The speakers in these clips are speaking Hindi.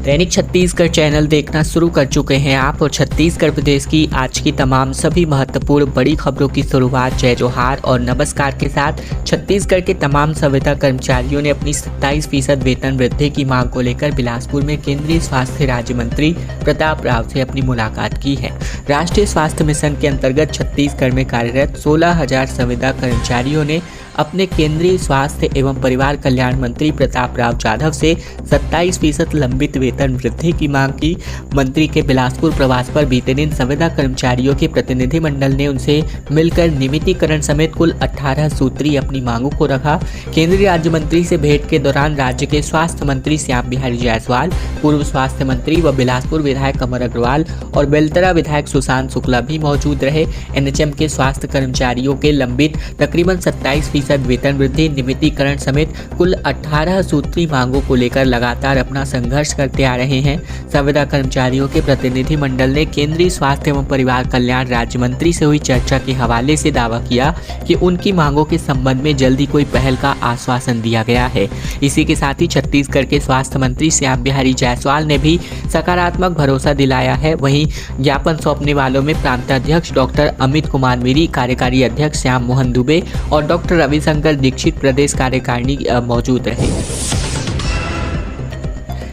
दैनिक छत्तीसगढ़ चैनल देखना शुरू कर चुके हैं आप और छत्तीसगढ़ प्रदेश की आज की तमाम सभी महत्वपूर्ण बड़ी खबरों की शुरुआत जय जोहार और नमस्कार के साथ। छत्तीसगढ़ के तमाम संविदा कर्मचारियों ने अपनी 27% वेतन वृद्धि की मांग को लेकर बिलासपुर में केंद्रीय स्वास्थ्य राज्य मंत्री प्रताप राव से अपनी मुलाकात की है। राष्ट्रीय स्वास्थ्य मिशन के अंतर्गत छत्तीसगढ़ में कार्यरत 16,000 संविदा कर्मचारियों ने अपने केंद्रीय स्वास्थ्य एवं परिवार कल्याण मंत्री प्रताप राव जाधव से 27% लंबित वेतन वृद्धि की मांग की। मंत्री के बिलासपुर प्रवास पर बीते दिन संविदा कर्मचारियों के प्रतिनिधिमंडल ने उनसे मिलकर नियमितीकरण समेत कुल 18 सूत्री अपनी मांगों को रखा। केंद्रीय राज्य मंत्री से भेंट के दौरान राज्य के स्वास्थ्य मंत्री श्याम बिहारी जायसवाल, पूर्व स्वास्थ्य मंत्री व बिलासपुर विधायक अमर अग्रवाल और बेलतरा विधायक सुशांत शुक्ला भी मौजूद रहे। एनएचएम के स्वास्थ्य कर्मचारियों के लंबित तकरीबन 27% वेतन वृद्धि, नियमितीकरण समेत कुल 18 सूत्री मांगों को लेकर लगातार अपना संघर्ष करते आ रहे हैं। संविदा कर्मचारियों के प्रतिनिधि मंडल ने केंद्रीय स्वास्थ्य एवं परिवार कल्याण राज्य मंत्री से हुई चर्चा के हवाले से दावा किया कि उनकी मांगों के संबंध में जल्दी कोई पहल का आश्वासन दिया गया है। इसी के साथ ही छत्तीसगढ़ के स्वास्थ्य मंत्री श्याम बिहारी जायसवाल ने भी सकारात्मक भरोसा दिलाया है। वहीं ज्ञापन सौंपने वालों में प्रांताध्यक्ष डॉक्टर अमित कुमार मीरी, कार्यकारी अध्यक्ष श्याम मोहन दुबे और डॉक्टर रविशंकर दीक्षित प्रदेश कार्यकारिणी मौजूद रहे।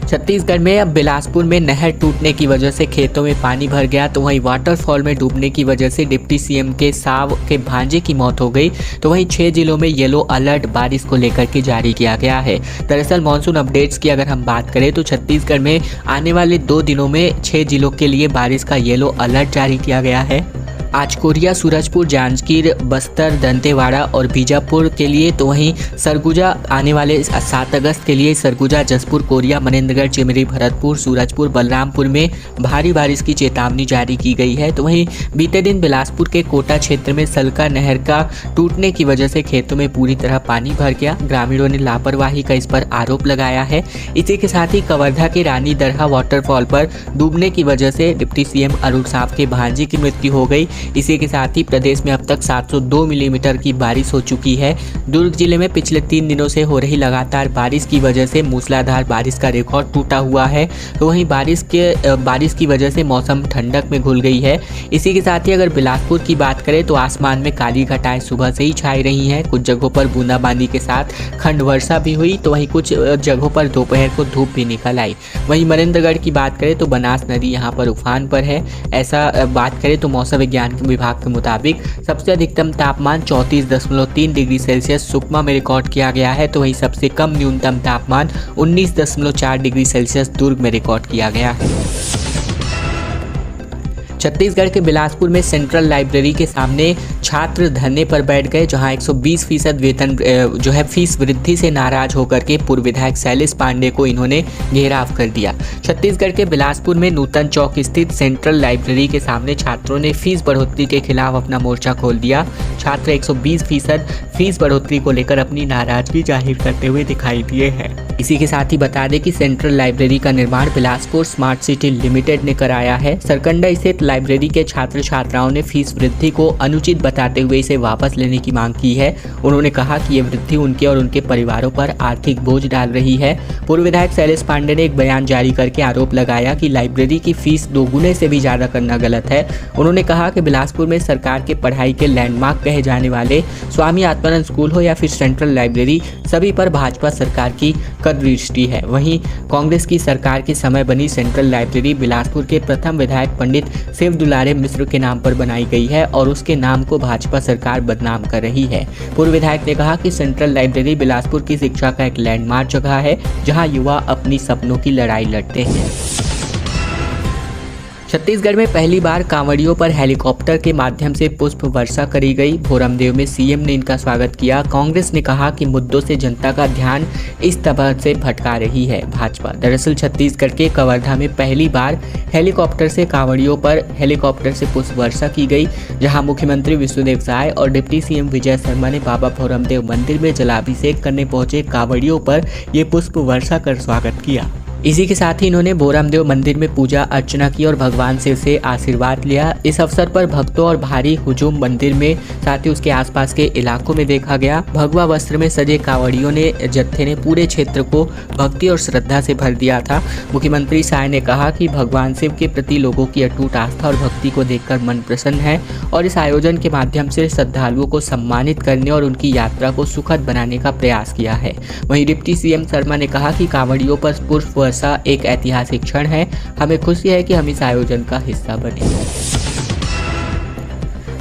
छत्तीसगढ़ में अब बिलासपुर में नहर टूटने की वजह से खेतों में पानी भर गया, तो वहीं वाटरफॉल में डूबने की वजह से डिप्टी सीएम के साव के भांजे की मौत हो गई। तो वहीं 6 जिलों में येलो अलर्ट बारिश को लेकर के जारी किया गया है। दरअसल मॉनसून अपडेट्स की अगर हम बात करें तो छत्तीसगढ़ में आने वाले 2 दिनों में 6 जिलों के लिए बारिश का येलो अलर्ट जारी किया गया है। आज कोरिया, सूरजपुर, जांजगीर, बस्तर, दंतेवाड़ा और बीजापुर के लिए, तो वहीं सरगुजा आने वाले 7 अगस्त के लिए सरगुजा, जसपुर, कोरिया, मनेन्द्रगढ़, चिमरी, भरतपुर, सूरजपुर, बलरामपुर में भारी बारिश की चेतावनी जारी की गई है। तो वहीं बीते दिन बिलासपुर के कोटा क्षेत्र में सलका नहर का टूटने की वजह से खेतों में पूरी तरह पानी भर गया। ग्रामीणों ने लापरवाही का इस पर आरोप लगाया है। इसी के साथ ही कवर्धा के रानी दरहा वाटरफॉल पर डूबने की वजह से डिप्टी सीएम अरुण साव के भांजे की मृत्यु हो गई। इसी के साथ ही प्रदेश में अब तक 702 मिलीमीटर की बारिश हो चुकी है। दुर्ग जिले में पिछले 3 दिनों से हो रही लगातार बारिश की वजह से मूसलाधार बारिश का रिकॉर्ड टूटा हुआ है। तो वहीं बारिश की वजह से मौसम ठंडक में घुल गई है। इसी के साथ ही अगर बिलासपुर की बात करें तो आसमान में काली घटाएं सुबह से ही छाई रही हैं। कुछ जगहों पर बूंदाबांदी के साथ खंड वर्षा भी हुई, तो वहीं कुछ जगहों पर दोपहर को धूप भी निकल आई। वहीं मनेन्द्रगढ़ की बात करें तो बनास नदी यहाँ पर उफान पर है। ऐसा बात करें तो मौसम विज्ञान विभाग के मुताबिक सबसे अधिकतम तापमान 34.3 डिग्री सेल्सियस सुकमा में रिकॉर्ड किया गया है। तो वहीं सबसे कम न्यूनतम तापमान 19.4 डिग्री सेल्सियस दुर्ग में रिकॉर्ड किया गया है। छत्तीसगढ़ के बिलासपुर में सेंट्रल लाइब्रेरी के सामने छात्र धरने पर बैठ गए, जहां 120% वेतन जो है फीस वृद्धि से नाराज होकर के पूर्व विधायक शैलेश पांडे को इन्होंने घेराव कर दिया। छत्तीसगढ़ के बिलासपुर में नूतन चौक स्थित सेंट्रल लाइब्रेरी के सामने छात्रों ने फीस बढ़ोतरी के खिलाफ अपना मोर्चा खोल दिया। छात्र 120% फीस बढ़ोतरी को लेकर अपनी नाराजगी जाहिर करते हुए दिखाई दिए हैं। इसी के साथ ही बता दें कि सेंट्रल लाइब्रेरी का निर्माण बिलासपुर स्मार्ट सिटी लिमिटेड ने कराया है। सरकंडा स्थित लाइब्रेरी के छात्र छात्राओं ने फीस वृद्धि को अनुचित बताते हुए इसे वापस लेने की मांग की है। उन्होंने कहा कि ये वृद्धि उनके और उनके परिवारों पर आर्थिक बोझ डाल रही है। पूर्व विधायक शैलेश पांडे ने एक बयान जारी करके आरोप लगाया कि लाइब्रेरी की फीस दोगुने से भी ज्यादा करना गलत है। उन्होंने कहा कि बिलासपुर में सरकार के पढ़ाई के लैंडमार्क कहे जाने वाले स्वामी आत्मानंद स्कूल हो या फिर सेंट्रल लाइब्रेरी, सभी पर भाजपा सरकार की दृष्टि है। वहीं कांग्रेस की सरकार के समय बनी सेंट्रल लाइब्रेरी बिलासपुर के प्रथम विधायक पंडित शिव दुलारे मिश्र के नाम पर बनाई गई है और उसके नाम को भाजपा सरकार बदनाम कर रही है। पूर्व विधायक ने कहा कि सेंट्रल लाइब्रेरी बिलासपुर की शिक्षा का एक लैंडमार्क जगह है, जहां युवा अपनी सपनों की लड़ाई लड़ते हैं। छत्तीसगढ़ में पहली बार कांवड़ियों पर हेलीकॉप्टर के माध्यम से पुष्प वर्षा करी गई। भोरमदेव में सीएम ने इनका स्वागत किया। कांग्रेस ने कहा कि मुद्दों से जनता का ध्यान इस तरह से भटका रही है भाजपा। दरअसल छत्तीसगढ़ के कवर्धा में पहली बार हेलीकॉप्टर से कांवड़ियों पर हेलीकॉप्टर से पुष्प वर्षा की गई, जहां मुख्यमंत्री विष्णुदेव साय और डिप्टी सीएम विजय शर्मा ने बाबा भोरमदेव मंदिर में जलाभिषेक करने पहुंचे कांवड़ियों पर ये पुष्प वर्षा कर स्वागत किया। इसी के साथ ही इन्होंने भोरमदेव मंदिर में पूजा अर्चना की और भगवान शिव से आशीर्वाद लिया। इस अवसर पर भक्तों और भारी हुजूम मंदिर में साथ ही उसके आसपास के इलाकों में देखा गया। भगवा वस्त्र में सजे कांवड़ियों ने जत्थे ने पूरे क्षेत्र को भक्ति और श्रद्धा से भर दिया था। मुख्यमंत्री साय ने कहा कि भगवान शिव के प्रति लोगों की अटूट आस्था और भक्ति को देखकर मन प्रसन्न है और इस आयोजन के माध्यम से श्रद्धालुओं को सम्मानित करने और उनकी यात्रा को सुखद बनाने का प्रयास किया है। वहीं डिप्टी सीएम शर्मा ने कहा कि कांवड़ियों पर पुष्प वर्षा एक ऐतिहासिक क्षण है। हमें खुशी है कि हम इस आयोजन का हिस्सा बने।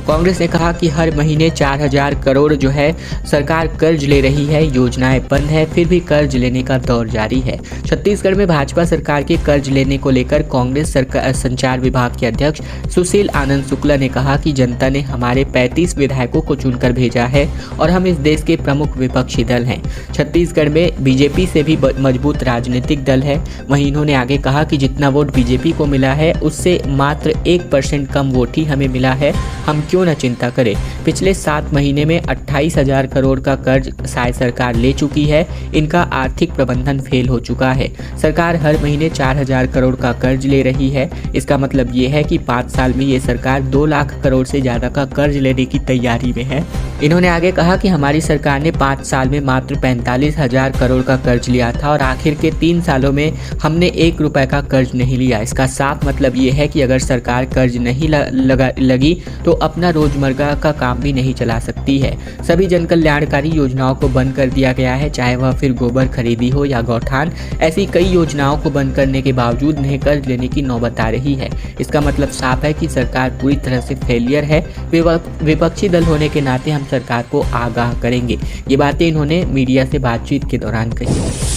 कांग्रेस ने कहा कि हर महीने 4000 करोड़ जो है सरकार कर्ज ले रही है, योजनाएं बंद है, फिर भी कर्ज लेने का दौर जारी है। छत्तीसगढ़ में भाजपा सरकार के कर्ज लेने को लेकर कांग्रेस संचार विभाग के अध्यक्ष सुशील आनंद शुक्ला ने कहा कि जनता ने हमारे 35 विधायकों को चुनकर भेजा है और हम इस देश के प्रमुख विपक्षी दल हैं। छत्तीसगढ़ में बीजेपी से भी मजबूत राजनीतिक दल है। वहीं इन्होंने आगे कहा कि जितना वोट बीजेपी को मिला है उससे मात्र 1% कम वोट ही हमें मिला है, हम क्यों न चिंता करें। पिछले 7 महीने में 28,000 करोड़ का कर्ज साय सरकार ले चुकी है। इनका आर्थिक प्रबंधन फेल हो चुका है। सरकार हर महीने 4000 करोड़ का कर्ज ले रही है। इसका मतलब ये है कि 5 साल में ये सरकार 2 लाख करोड़ से ज़्यादा का कर्ज लेने की तैयारी में है। इन्होंने आगे कहा कि हमारी सरकार ने 5 साल में मात्र 45,000 करोड़ का कर्ज लिया था और आखिर के 3 सालों में हमने 1 रुपए का कर्ज नहीं लिया। इसका साफ मतलब ये है कि अगर सरकार कर्ज नहीं लगी तो अपना रोजमर्रा का काम भी नहीं चला सकती है। सभी जन कल्याणकारी योजनाओं को बंद कर दिया गया है, चाहे वह फिर गोबर खरीदी हो या गौठान। ऐसी कई योजनाओं को बंद करने के बावजूद उन्हें कर्ज लेने की नौबत आ रही है। इसका मतलब साफ है कि सरकार पूरी तरह से फेलियर है। विपक्षी दल होने के नाते हम सरकार को आगाह करेंगे। ये बातें इन्होंने मीडिया से बातचीत के दौरान कही।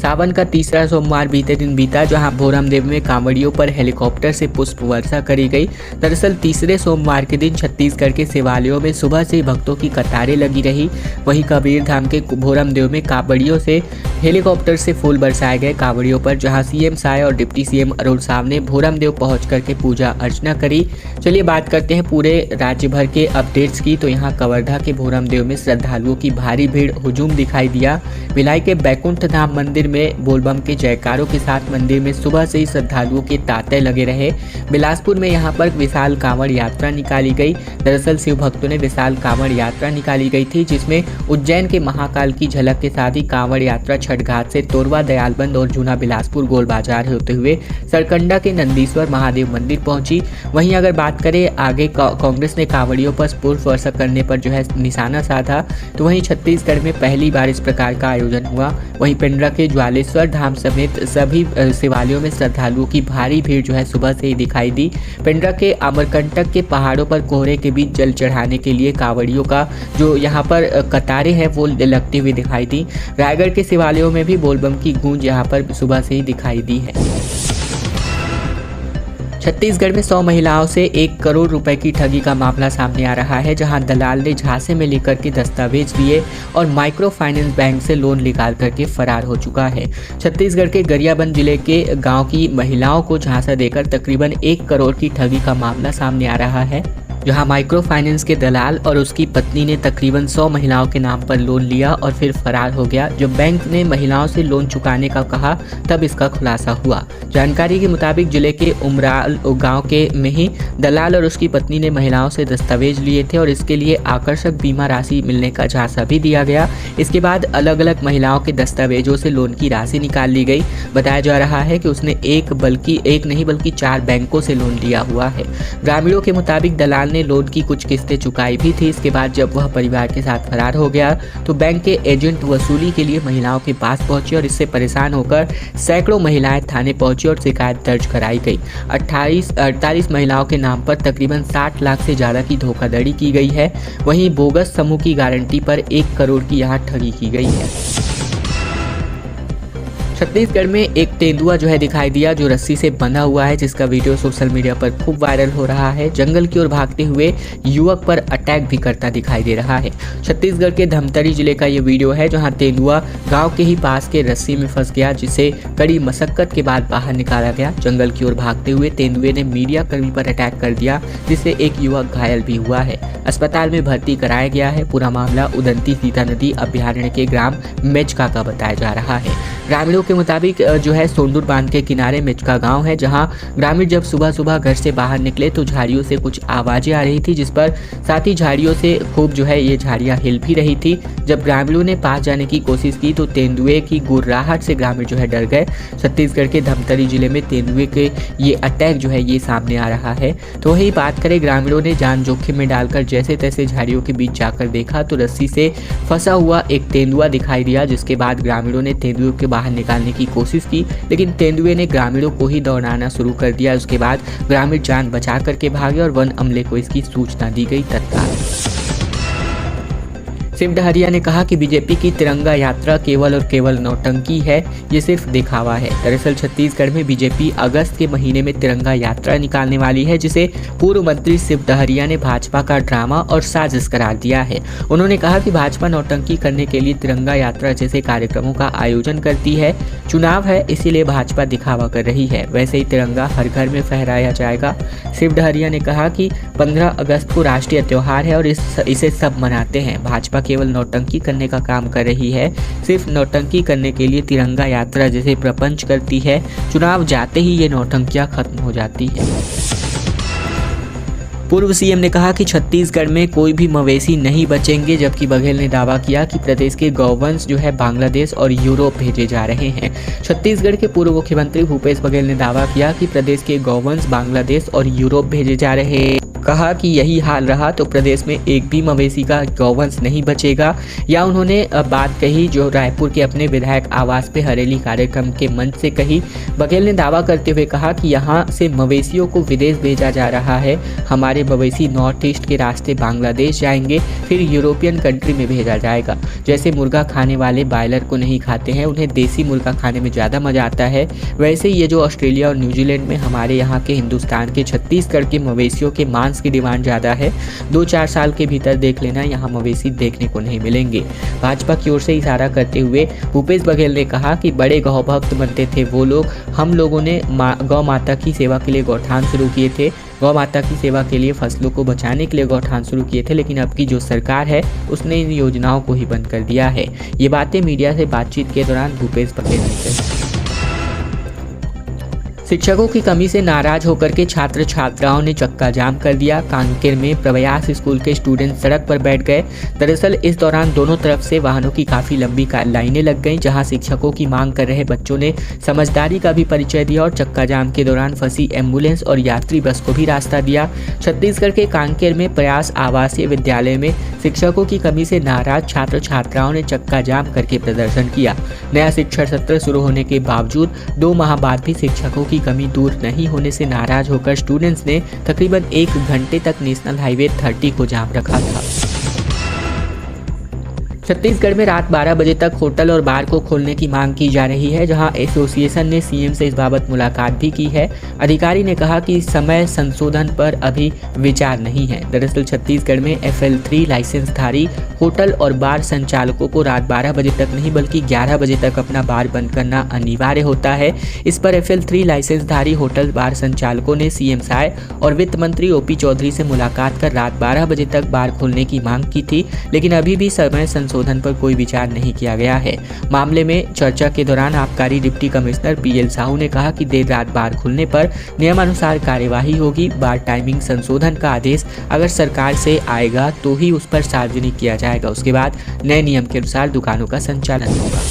सावन का तीसरा सोमवार बीते दिन बीता, जहां भोरमदेव में कांवड़ियों पर हेलीकॉप्टर से पुष्प वर्षा करी गई। दरअसल तीसरे सोमवार के दिन छत्तीसगढ़ के शिवालयों में सुबह से भक्तों की कतारें लगी रही। वहीं कबीर धाम के भोरमदेव में कांवड़ियों से हेलीकॉप्टर से फूल बरसाए गए। कांवड़ियों पर जहां सीएम साय और डिप्टी सीएम अरुण साव ने भोरमदेव पहुंच करके पूजा अर्चना करी। चलिए बात करते हैं पूरे राज्य भर के अपडेट्स की। तो यहाँ कवर्धा के भोरमदेव में श्रद्धालुओं की भारी भीड़ हुजूम दिखाई दिया। भिलाई के बैकुंठ धाम मंदिर में बोलबम के जयकारों के साथ मंदिर में सुबह से ही श्रद्धालुओं के तांते लगे रहे। बिलासपुर में यहाँ पर विशाल कांवड़ यात्रा निकाली गई। दरअसल शिव भक्तों ने विशाल कांवड़ यात्रा निकाली गई थी, जिसमें उज्जैन के महाकाल की झलक के साथ ही कांवड़ यात्रा छठ घाट से तोरवा दयालबंद और जूना बिलासपुर गोल बाजार होते हुए सरकंडा के नंदीश्वर महादेव मंदिर पहुंची। वहीं अगर बात करें आगे कांग्रेस ने कांवड़ियों पर पुष्प वर्षा करने पर जो है निशाना साधा, तो वहीं छत्तीसगढ़ में पहली बार इस प्रकार का आयोजन हुआ। वहीं पेंड्रा के ज्वालेश्वर धाम समेत सभी शिवालयों में श्रद्धालुओं की भारी भीड़ जो है सुबह से ही दिखाई दी। पेंड्रा के अमरकंटक के पहाड़ों पर कोहरे के बीच जल चढ़ाने के लिए कांवड़ियों का जो यहाँ पर कतारें हैं वो लगती हुई दिखाई दी। रायगढ़ के शिवालयों में भी बोलबम की गूंज यहाँ पर सुबह से ही दिखाई दी है। छत्तीसगढ़ में 100 महिलाओं से 1 करोड़ रुपए की ठगी का मामला सामने आ रहा है, जहां दलाल ने झांसे में लेकर के दस्तावेज दिए और माइक्रो फाइनेंस बैंक से लोन निकाल करके फरार हो चुका है। छत्तीसगढ़ के गरियाबंद जिले के गांव की महिलाओं को झांसा देकर तकरीबन 1 करोड़ की ठगी का मामला सामने आ रहा है, जहां माइक्रो फाइनेंस के दलाल और उसकी पत्नी ने तकरीबन 100 महिलाओं के नाम पर लोन लिया और फिर फरार हो गया। जब बैंक ने महिलाओं से लोन चुकाने का कहा तब इसका खुलासा हुआ। जानकारी के मुताबिक जिले के उमराल गांव के में ही दलाल और उसकी पत्नी ने महिलाओं से दस्तावेज लिए थे और इसके लिए आकर्षक बीमा राशि मिलने का झांसा भी दिया गया। इसके बाद अलग अलग महिलाओं के दस्तावेजों से लोन की राशि निकाल ली गई। बताया जा रहा है कि उसने एक नहीं बल्कि 4 बैंकों से लोन लिया हुआ है। ग्रामीणों के मुताबिक दलाल ने लोन की कुछ किस्तें चुकाई भी थी। इसके बाद जब वह परिवार के साथ फरार हो गया तो बैंक के एजेंट वसूली के लिए महिलाओं के पास पहुंचे और इससे परेशान होकर सैकड़ों महिलाएं थाने पहुंची और शिकायत दर्ज कराई गई। 48 महिलाओं के नाम पर तकरीबन 60 लाख से ज्यादा की धोखाधड़ी की गई है। वहीं बोगस समूह की गारंटी पर 1 करोड़ की यहाँ ठगी की गई है। छत्तीसगढ़ में एक तेंदुआ जो है दिखाई दिया, जो रस्सी से बंधा हुआ है, जिसका वीडियो सोशल मीडिया पर खूब वायरल हो रहा है। जंगल की ओर भागते हुए युवक पर अटैक भी करता दिखाई दे रहा है। छत्तीसगढ़ के धमतरी जिले का ये वीडियो है, जहां तेंदुआ गांव के ही पास के रस्सी में फंस गया, जिसे कड़ी मशक्कत के बाद बाहर निकाला गया। जंगल की ओर भागते हुए तेंदुए ने मीडिया कर्मी पर अटैक कर दिया, जिससे एक युवक घायल भी हुआ है। अस्पताल में भर्ती कराया गया है। पूरा मामला उदंती सीता नदी अभ्यारण्य के ग्राम मेचका का बताया जा रहा है। ग्रामीणों के मुताबिक जो है सोंदूर बांध के किनारे मिचका गांव है, जहां ग्रामीण जब सुबह सुबह घर से बाहर निकले तो झाड़ियों से कुछ आवाज़ें आ रही थी, जिस पर साथ ही झाड़ियों से खूब जो है ये झाड़ियाँ हिल भी रही थी। जब ग्रामीणों ने पास जाने की कोशिश की तो तेंदुए की गुर्राहट से ग्रामीण जो है डर गए। छत्तीसगढ़ के धमतरी जिले में तेंदुए के ये अटैक जो है ये सामने आ रहा है। तो वही बात करें, ग्रामीणों ने जान जोखिम में डालकर जैसे तैसे झाड़ियों के बीच जाकर देखा तो रस्सी से फंसा हुआ एक तेंदुआ दिखाई दिया, जिसके बाद ग्रामीणों ने तेंदुए को बाहर निकालने की कोशिश की, लेकिन तेंदुए ने ग्रामीणों को ही दौड़ाना शुरू कर दिया। उसके बाद ग्रामीण जान बचा करके भागे और वन अमले को इसकी सूचना दी गई तत्काल। शिव डहरिया ने कहा कि बीजेपी की तिरंगा यात्रा केवल और केवल नौटंकी है, ये सिर्फ दिखावा है। दरअसल छत्तीसगढ़ में बीजेपी अगस्त के महीने में तिरंगा यात्रा निकालने वाली है, जिसे पूर्व मंत्री शिव डहरिया ने भाजपा का ड्रामा और साजिश करार दिया है। उन्होंने कहा कि भाजपा नौटंकी करने के लिए तिरंगा यात्रा जैसे कार्यक्रमों का आयोजन करती है। चुनाव है, इसीलिए भाजपा दिखावा कर रही है, वैसे ही तिरंगा हर घर में फहराया जाएगा। शिव डहरिया ने कहा कि 15 अगस्त को राष्ट्रीय त्योहार है और इसे सब मनाते हैं। भाजपा केवल नौटंकी करने का काम कर रही है, सिर्फ नौटंकी करने के लिए तिरंगा यात्रा जैसे प्रपंच करती है। चुनाव जाते ही ये नौटंकियां खत्म हो जाती है। पूर्व सीएम ने कहा कि छत्तीसगढ़ में कोई भी मवेशी नहीं बचेंगे, जबकि बघेल ने दावा किया कि प्रदेश के गौवंश जो है बांग्लादेश और यूरोप भेजे जा रहे हैं। छत्तीसगढ़ के पूर्व मुख्यमंत्री भूपेश बघेल ने दावा किया कि प्रदेश के गौवंश बांग्लादेश और यूरोप भेजे जा रहे हैं। कहा कि यही हाल रहा तो प्रदेश में एक भी मवेशी का गौवंश नहीं बचेगा। या उन्होंने बात कही जो रायपुर के अपने विधायक आवास पे हरेली कार्यक्रम के मंच से कही। बघेल ने दावा करते हुए कहा कि यहाँ से मवेशियों को विदेश भेजा जा रहा है। हमारे मवेशी नॉर्थ ईस्ट के रास्ते बांग्लादेश जाएंगे, फिर यूरोपियन कंट्री में भेजा जाएगा। जैसे मुर्गा खाने वाले बॉयलर को नहीं खाते हैं, उन्हें देसी मुर्गा खाने में ज़्यादा मजा आता है, वैसे ये जो ऑस्ट्रेलिया और न्यूजीलैंड में हमारे यहाँ के हिंदुस्तान के छत्तीसगढ़ के मवेशियों के मांस की डिमांड ज़्यादा है। 2-4 साल के भीतर देख लेना, यहाँ मवेशी देखने को नहीं मिलेंगे। भाजपा की ओर से इशारा करते हुए भूपेश बघेल ने कहा कि बड़े गौ भक्त बनते थे वो लोग। हम लोगों ने गौ माता की सेवा के लिए गौठान शुरू किए थे, गौ माता की सेवा के लिए फसलों को बचाने के लिए गौठान शुरू किए थे, लेकिन अब की जो सरकार है उसने इन योजनाओं को ही बंद कर दिया है। ये बातें मीडिया से बातचीत के दौरान भूपेश बघेल ने कही। शिक्षकों की कमी से नाराज होकर के छात्र छात्राओं ने चक्का जाम कर दिया। कांकेर में प्रयास स्कूल के स्टूडेंट सड़क पर बैठ गए। दरअसल इस दौरान दोनों तरफ से वाहनों की काफ़ी लंबी लाइनें लग गईं, जहां शिक्षकों की मांग कर रहे बच्चों ने समझदारी का भी परिचय दिया और चक्का जाम के दौरान फंसी एम्बुलेंस और यात्री बस को भी रास्ता दिया। छत्तीसगढ़ के कांकेर में प्रयास आवासीय विद्यालय में शिक्षकों की कमी से नाराज छात्र छात्राओं ने चक्का जाम करके प्रदर्शन किया। नया शिक्षा सत्र शुरू होने के बावजूद 2 माह बाद भी शिक्षकों की कमी दूर नहीं होने से नाराज होकर स्टूडेंट्स ने तकरीबन 1 घंटे तक नेशनल हाईवे 30 को जाम रखा था। छत्तीसगढ़ में रात 12 बजे तक होटल और बार को खोलने की मांग की जा रही है, जहां एसोसिएशन ने सीएम से इस बाबत मुलाकात भी की है। अधिकारी ने कहा कि समय संशोधन पर अभी विचार नहीं है। दरअसल छत्तीसगढ़ में FL3 लाइसेंसधारी होटल और बार संचालकों को रात 12 बजे तक नहीं बल्कि 11 बजे तक अपना बार बंद करना अनिवार्य होता है। इस पर FL3 लाइसेंसधारी होटल बार संचालकों ने सीएम साय और वित्त मंत्री OP चौधरी से मुलाकात कर रात 12 बजे तक बार खोलने की मांग की थी, लेकिन अभी भी समय संशोधन पर कोई विचार नहीं किया गया है। मामले में चर्चा के दौरान आबकारी डिप्टी कमिश्नर PL साहू ने कहा कि देर रात बार खुलने पर नियमानुसार कार्यवाही होगी। बार टाइमिंग संशोधन का आदेश अगर सरकार से आएगा तो ही उस पर सार्वजनिक किया जाएगा। उसके बाद नए नियम के अनुसार दुकानों का संचालन होगा।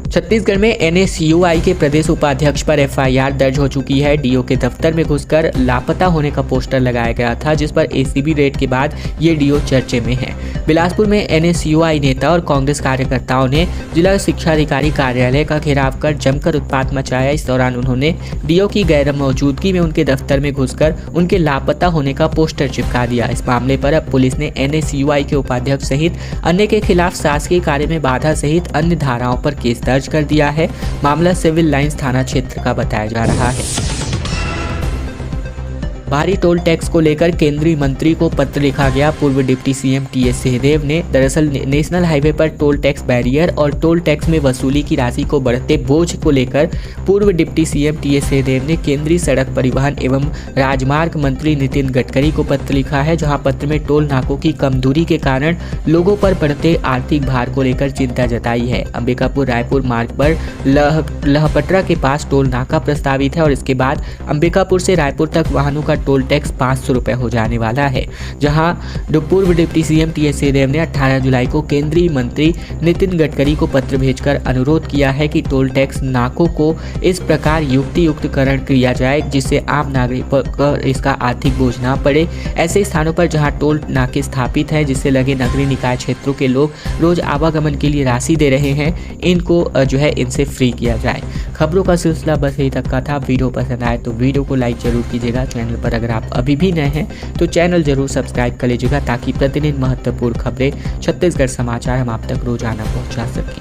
छत्तीसगढ़ में NSUI के प्रदेश उपाध्यक्ष पर FIR दर्ज हो चुकी है। DO के दफ्तर में घुसकर लापता होने का पोस्टर लगाया गया था, जिस पर ACB रेड के बाद ये DO चर्चे में है। बिलासपुर में NSUI नेता और कांग्रेस कार्यकर्ताओं ने जिला शिक्षा अधिकारी कार्यालय का घेराव कर जमकर उत्पात मचाया। इस दौरान उन्होंने DO की गैर मौजूदगी में उनके दफ्तर में घुसकर उनके लापता होने का पोस्टर चिपका दिया। इस मामले पर अब पुलिस ने NSUI के उपाध्यक्ष सहित अन्य के खिलाफ शासकीय कार्य में बाधा सहित अन्य धाराओं पर केस दर्ज कर दिया है। मामला सिविल लाइंस थाना क्षेत्र का बताया जा रहा है। भारी टोल टैक्स को लेकर केंद्रीय मंत्री को पत्र लिखा गया। पूर्व डिप्टी सीएम टीएस सिंहदेव ने दरअसल नेशनल हाईवे पर टोल टैक्स बैरियर और टोल टैक्स में वसूली की राशि को बढ़ते बोझ को लेकर पूर्व डिप्टी सीएम टीएस सिंहदेव ने केंद्रीय सड़क परिवहन एवं राजमार्ग मंत्री नितिन गडकरी को पत्र लिखा है, जहां पत्र में टोल नाकों की कम दूरी के कारण लोगों पर बढ़ते आर्थिक भार को लेकर चिंता जताई है। अंबिकापुर रायपुर मार्ग पर लहपटरा के पास टोल नाका प्रस्तावित है और इसके बाद अंबिकापुर से रायपुर तक वाहनों का टोल टैक्स 500 रुपये हो जाने वाला है। जहां पूर्व डिप्टी सीएम टीएस सिंहदेव ने 18 जुलाई को केंद्रीय मंत्री नितिन गडकरी को पत्र भेजकर अनुरोध किया है कि टोल टैक्स नाकों को इस प्रकार युक्तियुक्तकरण किया जाए जिससे आम नागरिक पर इसका आर्थिक बोझ ना पड़े। ऐसे स्थानों पर जहां टोल नाके स्थापित हैं जिससे लगे नगरीय निकाय क्षेत्रों के लोग रोज आवागमन के लिए राशि दे रहे हैं, इनको इनसे फ्री किया जाए। खबरों का सिलसिला बस यही तक का था। वीडियो पसंद आए तो वीडियो को लाइक जरूर कीजिएगा। चैनल पर अगर आप अभी भी नए हैं तो चैनल जरूर सब्सक्राइब कर लीजिएगा ताकि प्रतिदिन महत्वपूर्ण खबरें छत्तीसगढ़ समाचार हम आप तक रोजाना पहुंचा सकें।